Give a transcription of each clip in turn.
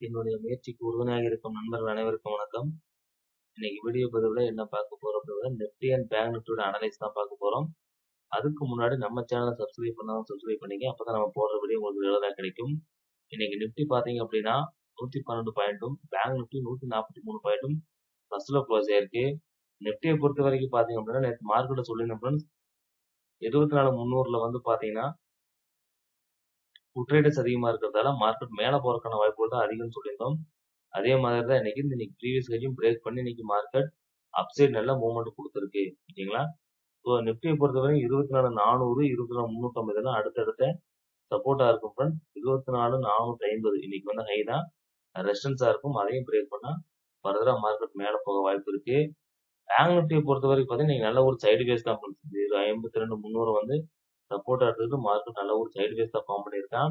என்னுடைய முயற்சிக்கு உறுதுணையாக இருக்கும் நண்பர்கள் அனைவருக்கும் வணக்கம். இன்னைக்கு வீடியோ பதிவுல என்ன பார்க்க போறோம் அப்படின்னா நிஃப்டி அண்ட் பேங்க் நிஃப்டியோட அனலைஸ் தான் பார்க்க போறோம். அதுக்கு முன்னாடி நம்ம சேனலை சப்ஸ்கிரைப் பண்ணாலும் சப்ஸ்கிரைப் பண்ணிக்க. அப்பதான் நம்ம போடுற வீடியோ உங்களுக்கு ரெகுலரா கிடைக்கும். இன்னைக்கு நிஃப்டி பாத்தீங்க அப்படின்னா 112 பாயிண்ட்டும் பேங்க் நிஃப்டி 143 பாயிண்ட்டும் ஃபர்ஸ்ட்ல க்ளோஸ் ஆயிருக்கு. நிஃப்டியை பொறுத்த வரைக்கும் பாத்தீங்க அப்படின்னா நேற்று மார்க்கெட்ல சொல்லியிருந்தேன் ஃப்ரெண்ட்ஸ் 24,300ல வந்து பாத்தீங்கன்னா புட்ரேட்டர்ஸ் அதிகமா இருக்கிறதால மார்க்கெட் மேல போறதுக்கான வாய்ப்புகள் தான் அதிகம்னு சொல்லியிருந்தோம். அதே மாதிரி தான் இன்னைக்கு ப்ரீவியஸ் ஹையும் பிரேக் பண்ணி இன்னைக்கு மார்க்கெட் அப்சைட் நல்ல மூவ்மெண்ட் கொடுத்துருக்கு. ஓகேங்களா? ஸோ நிஃப்டியை பொறுத்தவரை 24,400 24,350 எல்லாம் அடுத்தடுத்த சப்போர்ட்டா இருக்கும் ஃப்ரெண்ட்ஸ். 24,450 இன்னைக்கு வந்து ஹை தான் ரெசிஸ்டன்ஸா இருக்கும். அதையும் பிரேக் பண்ணா ஃபர்தரா மார்க்கெட் மேல போக வாய்ப்பு இருக்கு. பேங்க் நிஃப்டியை பொறுத்தவரைக்கும் பார்த்தீங்கன்னா நல்ல ஒரு சைடு வேஸ் தான் ஃப்ரெண்ட்ஸ். 52,300 வந்து சப்போர்ட்டா எடுத்துக்கிட்டு மார்க்கெட் நல்ல ஒரு சைடு வேஸ் தான் ஃபார்ம் பண்ணியிருக்கான்.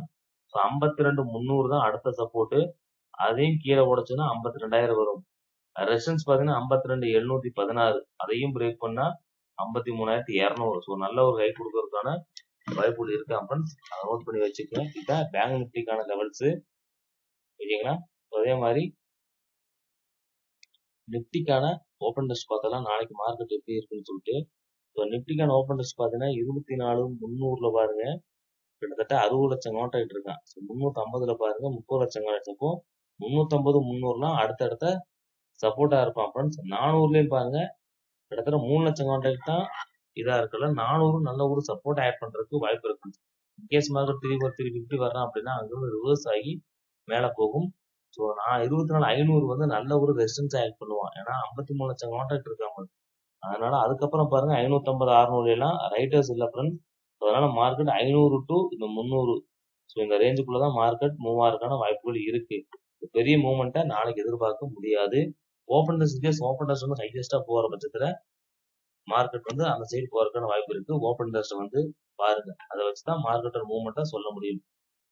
ஸோ 52,300 தான் அடுத்த சப்போர்ட். அதையும் கீழே உடைச்சுன்னா 52,000 வரும். ரெசிஸ்டன்ஸ் பாத்தீங்கன்னா 52,716 அதையும் பிரேக் பண்ணா 53,200. ஸோ நல்ல ஒரு ஹை கொடுக்கறதுக்கான வாய்ப்புகள் இருக்கா ஃப்ரெண்ட்ஸ். அதை நோட் பண்ணி வச்சுக்கோங்க. இதுதான் பேங்க் நிஃப்டிக்கான லெவல்ஸ். ஓகேங்களா? அதே மாதிரி நிஃப்டிக்கான ஓப்பன் டெஸ்ட் பார்த்தலாம் நாளைக்கு மார்க்கெட் எப்படி இருக்குன்னு சொல்லிட்டு. ஸோ நிஃப்டிக்கான ஓப்பன் டெஸ்ட் பார்த்தீங்கன்னா 24,300ல பாருங்க கிட்டத்தட்ட 60 லட்சம் கான்ட்ராக்ட் இருக்கான். 350ல பாருங்க 30 லட்சம் கான்ட்ராக்ட். அப்போ 350 300லாம் அடுத்தடுத்த சப்போர்ட்டா இருப்பான் ஃப்ரெண்ட்ஸ். 400லயும் பாருங்க கிட்டத்தட்ட 3 லட்சம் கான்ட்ராக்ட் தான் இதா இருக்குல்ல. 400 நல்ல ஒரு சப்போர்ட் ஆட் பண்றதுக்கு வாய்ப்பு இருக்கு. இன்கேஸ் மார்க்கெட் 350 வர்றான் அப்படின்னா அங்கிருந்து ரிவர்ஸ் ஆகி மேல போகும். ஸோ நான் 24,500 வந்து நல்ல ஒரு ரெசிஸ்டன்ஸ் ஆட் பண்ணுவான். ஏன்னா 53 லட்சம் கான்ட்ராக்ட் இருக்காம. அதனால அதுக்கப்புறம் பாருங்க 550 600 எல்லாம் ரைட்டர்ஸ் இல்ல ஃப்ரெண்ட்ஸ். அதனால மார்க்கெட் 500 டு இந்த 300 ஸோ இந்த ரேஞ்சுக்குள்ளதான் மார்க்கெட் மூவ் ஆகிறதுக்கான வாய்ப்புகள் இருக்கு. பெரிய மூவ்மெண்ட்டை நாளைக்கு எதிர்பார்க்க முடியாது. ஓப்பன் டெஸ்ட் வந்து ஹையஸ்டா போற பட்சத்துல மார்க்கெட் வந்து அந்த சைடு போறதுக்கான வாய்ப்பு இருக்கு. ஓப்பன் டெஸ்ட் வந்து பாருங்க. அதை வச்சுதான் மார்க்கெட்டோட மூவ்மெண்ட்டை சொல்ல முடியும்.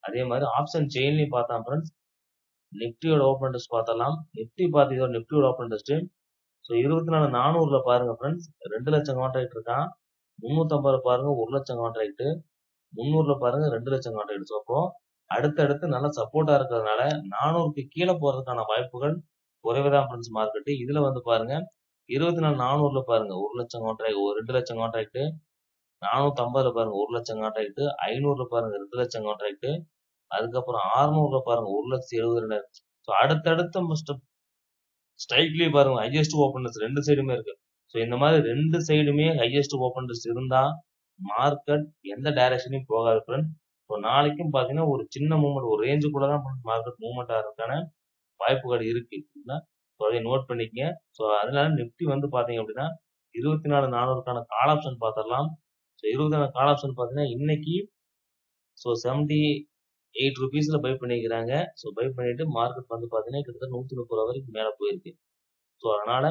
அதே மாதிரி ஆப்ஷன் செயின்லயும் பார்த்தா ஃப்ரெண்ட்ஸ் நிஃப்டியோட ஓப்பன் டெஸ்ட் பார்த்தலாம். நிஃப்டியோட ஓப்பன் டெஸ்ட் ஸோ 24,400ல பாருங்க ஃப்ரெண்ட்ஸ் 2 லட்சம் கான்ட்ராக்ட் இருக்கான். 350 பாருங்க 1 லட்சம் கான்ட்ராக்ட். 300ல பாருங்க 2 லட்சம் கான்ட்ராக்ட். ஸோ அப்போ அடுத்தடுத்து நல்ல சப்போர்ட்டா இருக்கிறதுனால 400க்கு கீழே போறதுக்கான வாய்ப்புகள் குறைவுதான் ஃப்ரெண்ட்ஸ் மார்க்கெட். இதுல வந்து பாருங்க 24,400ல பாருங்க 1 லட்சம் கான்ட்ராக்ட் 2 லட்சம் கான்ட்ராக்ட். 450ல பாருங்க 1 லட்சம் கான்ட்ராக்ட். 500ல பாருங்க 2 லட்சம் கான்ட்ராக்ட். அதுக்கப்புறம் 600ல பாருங்க 1,72,000. ஸோ அடுத்தடுத்த ஸ்ட்ரைக்லயே பாருங்க ஹையஸ்ட் ஓப்பன் ரெண்டு சைடுமே இருக்கு. ஸோ இந்த மாதிரி ரெண்டு சைடுமே ஹையஸ்ட் ஓப்பன் இருந்தா மார்க்கெட் எந்த டைரக்ஷனையும் போகாது ஃப்ரெண்ட். ஸோ நாளைக்கும் பாத்தீங்கன்னா ஒரு சின்ன மூவ்மெண்ட் ஒரு ரேஞ்சுக்குள்ளதான் மார்க்கெட் மூவ்மெண்ட் ஆகிறதுக்கான வாய்ப்புகள் இருக்கு. அதை நோட் பண்ணிக்கங்க. ஸோ அதனால நிஃப்டி வந்து பாத்தீங்க அப்படின்னா 24,400க்கான கால் ஆப்ஷன் பார்த்துடலாம். ஸோ 24 கால் ஆப்ஷன் பாத்தீங்கன்னா இன்னைக்கு ஸோ 78 ருபீஸ்ல பை பண்ணிக்கிறாங்க. ஸோ பை பண்ணிட்டு மார்க்கெட் வந்து பாத்தீங்கன்னா கிட்டத்தட்ட 130 ரூபா வரைக்கும் மேல போயிருக்கு. ஸோ அதனால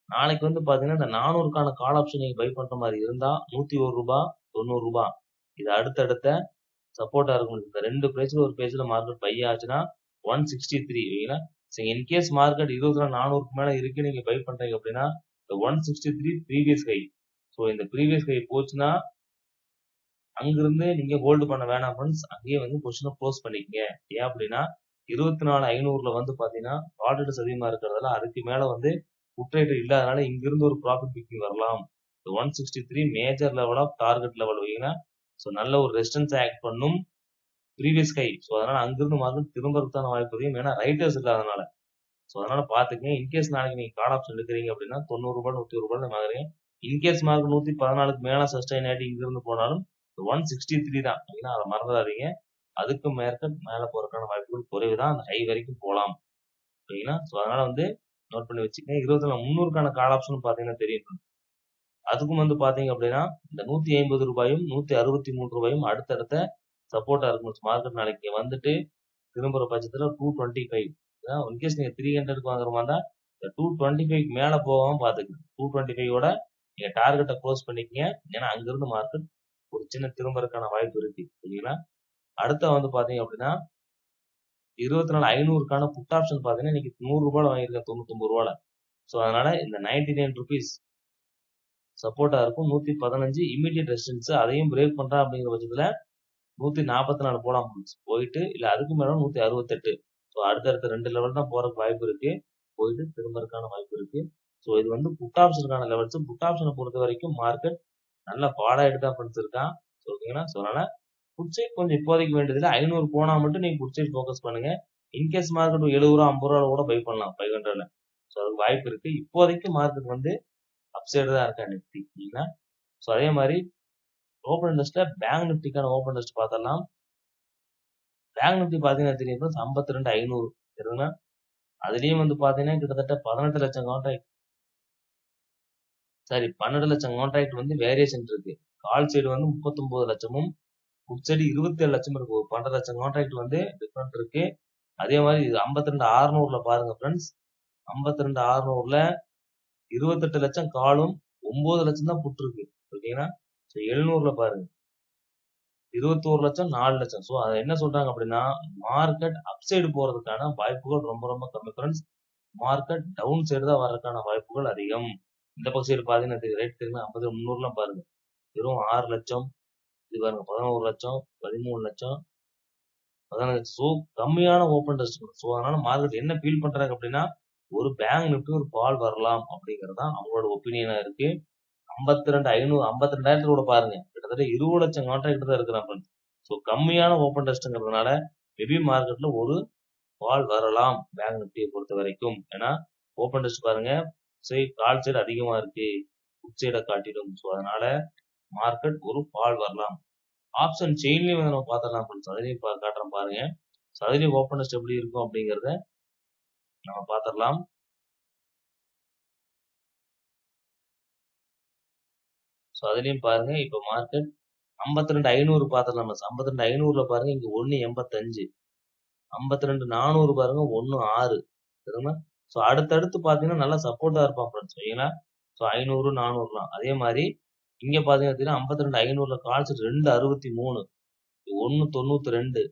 நாளைக்கு வந்து பாத்தீங்கன்னா இந்த 400க்கான கால் ஆப்ஷன் நீங்க பை பண்ற மாதிரி இருந்தா 101 ரூபாய் 90 ரூபாய் இது அடுத்தடுத்த சப்போர்ட்டா இருக்கும். இந்த ரெண்டு பேஜ்ல ஒரு பேஜ்ல மார்க்கெட் பை ஆச்சுன்னா 163 வைங்களா. இன்கேஸ் மார்க்கெட் 24,400க்கு மேல இருக்கு நீங்க பை பண்றீங்க அப்படின்னா இந்த 163 ப்ரீவியஸ் ஹை. ஸோ இந்த ப்ரீவியஸ் ஹை போச்சுன்னா அங்கிருந்து நீங்க ஹோல்டு பண்ண வேணாம் ஃப்ரெண்ட்ஸ். அங்கேயே வந்து பொசிஷனை க்ளோஸ் பண்ணிக்கங்க. ஏன் அப்படின்னா 24,500ல வந்து பாத்தீங்கன்னா ஆர்டர்ஸ் அதிகமா இருக்கிறதால அதுக்கு மேல வந்து புட்ரேட் இல்லாதனால இங்கிருந்து ஒரு ப்ராஃபிட் பிக்கிங் வரலாம். 163 major level of target level வைங்கன்னா ஸோ நல்ல ஒரு ரெசிஸ்டன்ஸ் ஆக்ட் பண்ணும் ப்ரீவியஸ் ஹை. ஸோ அதனால அங்கிருந்து மார்க்கெட் திரும்பறதுக்கான வாய்ப்பு அதிகம். ஏன்னா ரைட்டர்ஸ் இல்லாதனால. ஸோ அதனால பாத்துக்கங்க. இன்கேஸ் நாளைக்கு நீங்க கால் ஆப்ஷன் எடுக்கிறீங்க அப்படின்னா 90 ரூபாய் 100 ரூபாய் வாங்குறீங்க. இன்கேஸ் மார்க்கெட் 114க்கு மேல சஸ்டைன் ஆகிட்டு இங்கிருந்து போனாலும் 163 தான். அதை மறந்துடாதீங்க. அதுக்கு மேல போறதுக்கான வாய்ப்புகள் குறைவுதான். அந்த ஹை வரைக்கும் போலாம். சரிங்களா? ஸோ அதனால வந்து நோட் பண்ணி வச்சுக்கங்க. 24,300க்கான கால் ஆப்ஷன் பாத்தீங்கன்னா தெரியும். அதுக்கும் வந்து பாத்தீங்க அப்படின்னா இந்த 150 ரூபாயும் 163 ரூபாயும் அடுத்தடுத்த சப்போர்ட்டா இருக்கும். மார்க்கெட் நாளைக்கு வந்துட்டு திரும்புற பட்சத்துல 225 இன்கேஸ் நீங்க 300க்கு வாங்குற மாதிரி இருந்தா இந்த 225க்கு மேல போகாம பாத்துக்கங்க. 225ஓட நீங்க டார்கெட்டை க்ளோஸ் பண்ணிக்கங்க. ஏன்னா அங்கிருந்து மார்க்கெட் ஒரு சின்ன திரும்பறதுக்கான வாய்ப்பு இருக்கு. சரிங்களா? அடுத்த வந்து பாத்தீங்க அப்படின்னா 24,500க்கான புட் ஆப்ஷன் பாத்தீங்கன்னா இன்னைக்கு 100 ரூபாய் வாங்கியிருக்கேன் 99 ரூபாய். ஸோ அதனால இந்த 99 ருபீஸ் சப்போர்ட்டா இருக்கும். 115 இமீடியட் ரெசிஸ்டன்ஸ் அதையும் பிரேக் பண்றா அப்படிங்கிற பட்சத்துல 144 போலாம் போயிட்டு இல்ல அதுக்கு மேல 168. ஸோ அடுத்தடுத்த 2 லெவல் தான் போறதுக்கு வாய்ப்பு இருக்கு. போயிட்டு திரும்பறதுக்கான வாய்ப்பு இருக்கு. ஸோ இது வந்து புட் ஆப்ஷனுக்கான லெவல்ஸ். புட் ஆப்ஷனை பொறுத்த வரைக்கும் மார்க்கெட் நல்லா ஃபால் ஆயிட்டு தான் ஃப்ரெண்ட்ஸ் இருக்கான். ஸோ ஓகேங்களா. ஸோ அதனால புட் சைட் கொஞ்சம் இப்போதைக்கு வேண்டியதில்லை. 500 போனா மட்டும் நீங்க புட் சைட் ஃபோக்கஸ் பண்ணுங்க. இன்கேஸ் மார்க்கெட் 70 ரூபா 50 ரூபால கூட பை பண்ணலாம் 500ல. ஸோ அதுக்கு வாய்ப்பு இருக்கு. இப்போதைக்கு மார்க்கெட் வந்து அப்சைடு தான் இருக்கா நிஃப்டி. சரிங்களா. ஸோ அதே மாதிரி ஓப்பன் இன்ட்ரெஸ்ட்ல பேங்க் நிஃப்டிக்கான ஓப்பன் இன்ட்ரெஸ்ட் பார்த்தலாம். பேங்க் நிஃப்டி பாத்தீங்கன்னா தெரியும் 52,500 சரிங்களா. அதுலயும் வந்து பாத்தீங்கன்னா கிட்டத்தட்ட 18 லட்சம் கான்ட்ராக்ட் 12 லட்சம் கான்ட்ராக்ட் வந்து வேரியேஷன் இருக்கு. கால் சைடு வந்து 39 லட்சமும் புட் சைடு 27 லட்சம் இருக்கு. 12 லட்சம் கான்ட்ராக்ட் வந்து டிஃபரெண்ட் இருக்கு. அதே மாதிரி இது 52,600ல பாருங்க ஃப்ரெண்ட்ஸ். 52,600ல 28 லட்சம் காலும் 9 லட்சம் தான் புட் இருக்கு. ஓகேங்களா. ஸோ 700ல பாருங்க 21 லட்சம் 4 லட்சம். ஸோ அதை என்ன சொல்றாங்க அப்படின்னா மார்க்கெட் அப்சைடு போறதுக்கான வாய்ப்புகள் ரொம்ப ரொம்ப கம்மி ஃப்ரெண்ட்ஸ். மார்க்கெட் டவுன் சைடு தான் வர்றதுக்கான வாய்ப்புகள் அதிகம். இந்த பக்கம் சைடு பாத்தீங்கன்னா தெரியும் ரேட் தெரியுமா 50 300லாம் பாருங்க வெறும் 6 லட்சம் இது பாருங்க 11 லட்சம் 13 லட்சம் 15 லட்சம். ஸோ கம்மியான ஓப்பன் இன்ட்ரெஸ்ட். ஸோ அதனால மார்க்கெட் என்ன ஃபீல் பண்றாங்க அப்படின்னா ஒரு பேங்க் நிஃப்டி ஒரு ஃபால் வரலாம் அப்படிங்கிறது தான் அவங்களோட ஒப்பீனியனா இருக்கு. 52,500 52,000 கூட பாருங்க கிட்டத்தட்ட 20 லட்சம் கான்ட்ராக்ட் தான் இருக்கிறாங்க. ஸோ கம்மியான ஓப்பன் இன்ட்ரெஸ்ட்ங்கிறதுனால மேபி மார்க்கெட்ல ஒரு ஃபால் வரலாம் பேங்க் நிஃப்டியை பொறுத்த வரைக்கும். ஏன்னா ஓப்பன் இன்ட்ரெஸ்ட் பாருங்க கால் சைடு அதிகமா இருக்கு புட் சைடை காட்டிடும். ஸோ அதனால மார்க்கெட் ஒரு ஃபால் வரலாம். ஆப்ஷன் செயின்லயும் வந்து நம்ம பார்த்துடலாம் ஃப்ரெண்ட்ஸ். அதுலயும் காட்டுறோம் பாருங்க. ஸோ அதுலயும் ஓப்பன் இன்ட்ரெஸ்ட் எப்படி இருக்கும் அப்படிங்கிறத நம்ம பார்த்துடலாம். ஸோ அதுலயும் பாருங்க இப்போ மார்க்கெட் 52,500 பார்த்துடலாம். 52,500ல பாருங்க இங்க 1.85 52,400 பாருங்க 1.6 சரிங்களா. ஸோ அடுத்தடுத்து பாத்தீங்கன்னா நல்லா சப்போர்ட்டா இருப்பான் ஃப்ரெண்ட்ஸ். ஓகேங்களா. ஸோ 500 400லாம் அதே மாதிரி இங்க பாத்தீங்கன்னா 52,500ல கால்ஸ் 2.63 1.92 52,600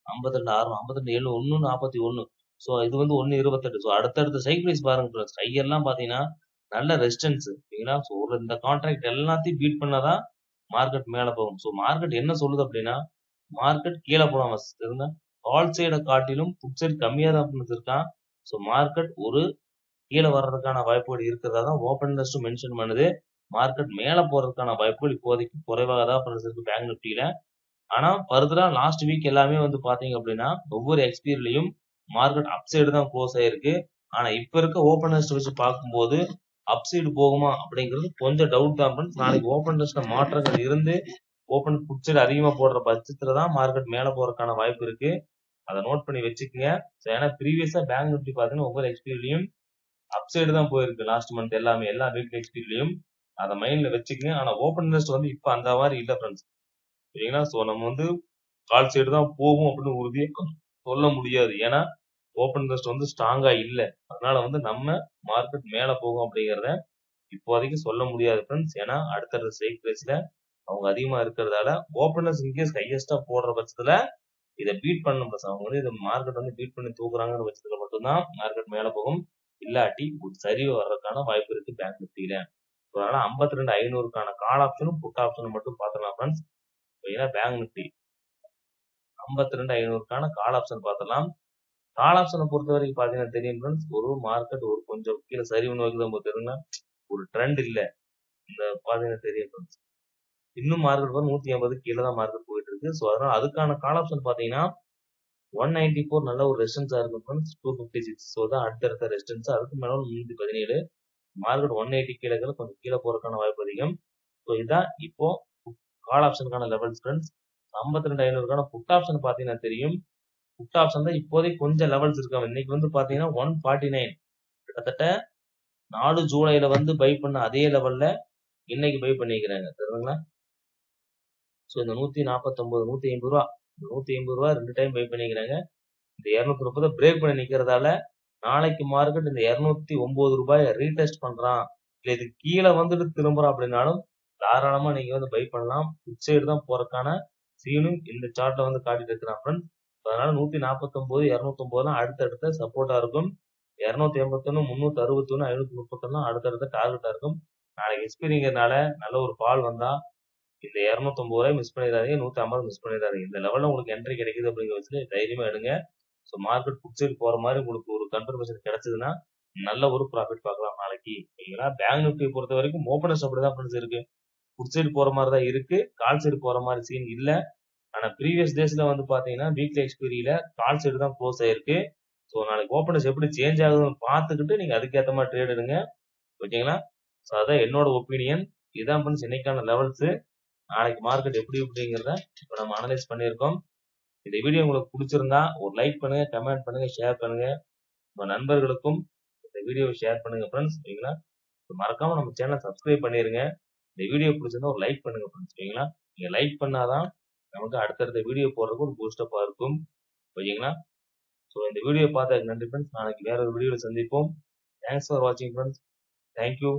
52,700 1.41. ஸோ இது வந்து 1.28. ஸோ அடுத்தடுத்த சைக்கிள் வைஸ் பாருங்க ஃப்ரெண்ட்ஸ். கையெல்லாம் பாத்தீங்கன்னா நல்ல ரெசிஸ்டன்ஸ். ஓகேங்களா. ஸோ இந்த கான்ட்ராக்ட் எல்லாத்தையும் பீட் பண்ணாதான் மார்க்கெட் மேல போகும். ஸோ மார்க்கெட் என்ன சொல்லுது அப்படின்னா மார்க்கெட் கீழே போலாம் சரிங்களா. கால் சைடை காட்டிலும் புட் சைடு கம்மியா தான் இருக்கான். ஸோ மார்க்கெட் ஒரு கீழே வர்றதுக்கான வாய்ப்புகள் இருக்கிறதா தான் ஓப்பன் இன்ட்ரெஸ்ட் மென்ஷன் பண்ணுது. மார்க்கெட் மேல போறதுக்கான வாய்ப்புகள் இப்போதைக்கு குறைவாக தான் இருக்கு பேங்க் நிஃப்டியில. ஆனா ஃபர்தரா லாஸ்ட் வீக் எல்லாமே வந்து பாத்தீங்க அப்படின்னா ஒவ்வொரு எக்ஸ்பீரியலையும் மார்க்கெட் அப் சைடு தான் க்ளோஸ் ஆயிருக்கு. ஆனா இப்ப இருக்க ஓப்பன் இன்ட்ரெஸ்ட் வச்சு பார்க்கும்போது அப் சைடு போகுமா அப்படிங்கிறது கொஞ்சம் டவுட் தான் ஃப்ரெண்ட்ஸ். நாளைக்கு ஓப்பன் இன்ட்ரெஸ்ட்ல மாற்றங்கள் இருந்து ஓப்பன் புட் சைடு அதிகமா போடுற பட்சத்துல தான் மார்க்கெட் மேல போறதுக்கான வாய்ப்பு இருக்கு. அதை நோட் பண்ணி வச்சுக்கோங்க. ஏன்னா ப்ரீவியஸா பேங்க் நிஃப்டி பாத்தீங்கன்னா ஒவ்வொரு எக்ஸ்பீரியலையும் அப் சைடு தான் போயிருக்கு லாஸ்ட் மந்த் எல்லாமே எல்லா வீக் எக்ஸ்பீரியலையும். அதை மைண்ட்ல வச்சுக்கங்க. ஆனா ஓப்பன் இன்ட்ரெஸ்ட் வந்து இப்ப அந்த மாதிரி இல்ல ஃப்ரெண்ட்ஸ். சரிங்களா. ஸோ நம்ம வந்து கால் சைடு தான் போகும் அப்படின்னு உறுதியா சொல்ல முடியாது. ஏன்னா ஓப்பன் இன்ட்ரெஸ்ட் வந்து ஸ்ட்ராங்கா இல்ல. அதனால வந்து நம்ம மார்க்கெட் மேல போகும் அப்படிங்கறத இப்போதைக்கு சொல்ல முடியாது ஃப்ரெண்ட்ஸ். ஏன்னா அடுத்தடுத்த ஸ்ட்ரைக் பிரைஸ்ல அவங்க அதிகமா இருக்கிறதால ஓப்பனர்ஸ் இன்கேஸ் ஹையஸ்டா போடுற பட்சத்துல இதை பீட் பண்ணணும். அவங்க வந்து இதை மார்க்கெட் வந்து பீட் பண்ணி தூக்குறாங்கிற பட்சத்துல மட்டும்தான் மார்க்கெட் மேல போகும். இல்லாட்டி ஒரு சரிவு வர்றதுக்கான வாய்ப்பு இருக்கு பேங்க் நிஃப்டியில. அதனால 52,500க்கான கால் ஆப்ஷனும் புட் ஆப்ஷனும் மட்டும் பார்த்துக்கலாம் ஃப்ரெண்ட்ஸ். பேங்க் நிஃப்டி 52,500க்கான கால் ஆப்ஷன் பார்த்துலாம். கால் ஆப்ஷனை பொறுத்த வரைக்கும் பாத்தீங்கன்னா தெரியும் ஃப்ரெண்ட்ஸ். ஒரு மார்க்கெட் ஒரு கொஞ்சம் கீழே சரிவு நோக்கி தான் தெரியுங்க. ஒரு ட்ரெண்ட் இல்ல. இந்த பாத்தீங்கன்னா தெரியும் ஃப்ரெண்ட்ஸ். இன்னும் மார்க்கெட் வந்து 180 கீழே தான் மார்க்கெட் போயிட்டு இருக்கு. ஸோ அதனால அதுக்கான கால் ஆப்ஷன் பாத்தீங்கன்னா 194 நல்ல ஒரு ரெசிஸ்டன்ஸா இருக்கும் ஃப்ரெண்ட்ஸ். 256 ஸோ தான் அடுத்தடுத்த ரெசிஸ்டன்ஸ். அதுக்கு மேல 317 மார்க்கெட் 180 கீழே கொஞ்சம் கீழே போறதுக்கான வாய்ப்பு அதிகம். ஸோ இதான் இப்போ கால் ஆப்ஷனுக்கான லெவல்ஸ் ஃப்ரெண்ட்ஸ். 52,500க்கான புட் ஆப்ஷன் பாத்தீங்கன்னா தெரியும். புட் ஆப்ஷன் தான் இப்போதைக்கு கொஞ்சம் லெவல்ஸ் இருக்காங்க. இன்னைக்கு வந்து பாத்தீங்கன்னா 149 கிட்டத்தட்ட 4 ஜூலைல வந்து பை பண்ண அதே லெவல்ல இன்னைக்கு பை பண்ணிக்கிறாங்க சரிங்களா. ஸோ இந்த 149 150 ரூபா 150 ரூபா 2 டைம் பை பண்ணிக்கிறாங்க. இந்த 230 பிரேக் பண்ணி நிக்கிறதால நாளைக்கு மார்க்கெட் இந்த 209 ரூபாய் ரீடெஸ்ட் பண்றான் இல்ல இது கீழே வந்துட்டு திரும்புறான் அப்படின்னாலும் தாராளமா நீங்க வந்து பை பண்ணலாம். புட் சைடு தான் போறதுக்கான சீனும் இந்த சார்ட்ல வந்து காட்டிட்டு இருக்கிறான் ஃப்ரெண்ட்ஸ். அதனால 149 209 அடுத்தடுத்த சப்போர்ட்டா இருக்கும். 281 361 531 அடுத்தடுத்த டார்கெட்டா இருக்கும். நாளைக்கு எக்ஸ்பீரிங்கிறதுனால நல்ல ஒரு பால் வந்தா இந்த 209 ரூபாய் மிஸ் பண்ணிடாதீங்க. 150 மிஸ் பண்ணிடாதீங்க. இந்த லெவல்ல உங்களுக்கு என்ட்ரி கிடைக்குது அப்படிங்கிற வச்சு தைரியமா எடுங்க. ஸோ மார்க்கெட் புட் சைடு போற மாதிரி உங்களுக்கு ஒரு கன்ஃபர்மேஷன் கிடைச்சதுன்னா நல்ல ஒரு ப்ராஃபிட் பார்க்கலாம் நாளைக்கு. ஓகேங்களா? பேங்க் நிஃப்டியை பொறுத்த வரைக்கும் ஓப்பனர்ஸ் அப்படிதான் ஃப்ரெண்ட்ஸ் இருக்கு. புட் சைடு போற மாதிரி தான் இருக்கு. கால் சைடு போற மாதிரி சீன் இல்ல. ஆனா ப்ரீவியஸ் டேஸ்ல வந்து பாத்தீங்கன்னா வீக்லி எக்ஸ்பீரியில கால் சைடு தான் க்ளோஸ் ஆயிருக்கு. ஸோ நாளைக்கு ஓப்பனர்ஸ் எப்படி சேஞ்ச் ஆகுதுன்னு பார்த்துக்கிட்டு நீங்க அதுக்கேற்ற மாதிரி ட்ரேட் எடுங்க. ஓகேங்களா? ஸோ அதான் என்னோட ஒப்பீனியன். இதான் ஃப்ரெண்ட்ஸ் இன்னைக்கான லெவல்ஸ். நாளைக்கு மார்க்கெட் எப்படி அப்படிங்கிறத இப்போ நம்ம அனலைஸ் பண்ணியிருக்கோம். இந்த வீடியோ உங்களுக்கு பிடிச்சிருந்தா ஒரு லைக் பண்ணுங்க, கமெண்ட் பண்ணுங்க, ஷேர் பண்ணுங்க. உங்க நண்பர்களுக்கும் இந்த வீடியோவை ஷேர் பண்ணுங்க ஃப்ரெண்ட்ஸ். ஓகேங்களா? மறக்காம நம்ம சேனலை சப்ஸ்கிரைப் பண்ணிருங்க. இந்த வீடியோ பிடிச்சிருந்தா ஒரு லைக் பண்ணுங்க ஃப்ரெண்ட்ஸ். ஓகேங்களா? நீங்க லைக் பண்ணாதான் நமக்கு அடுத்தடுத்த வீடியோ போடுறதுக்கு ஒரு பூஸ்டப்பா இருக்கும். ஓகேங்களா? ஸோ இந்த வீடியோ பார்த்ததுக்கு நன்றி ஃப்ரெண்ட்ஸ். நாளைக்கு வேற ஒரு வீடியோவில் சந்திப்போம். தேங்க்ஸ் ஃபார் வாட்சிங் ஃப்ரெண்ட்ஸ். தேங்க்யூ.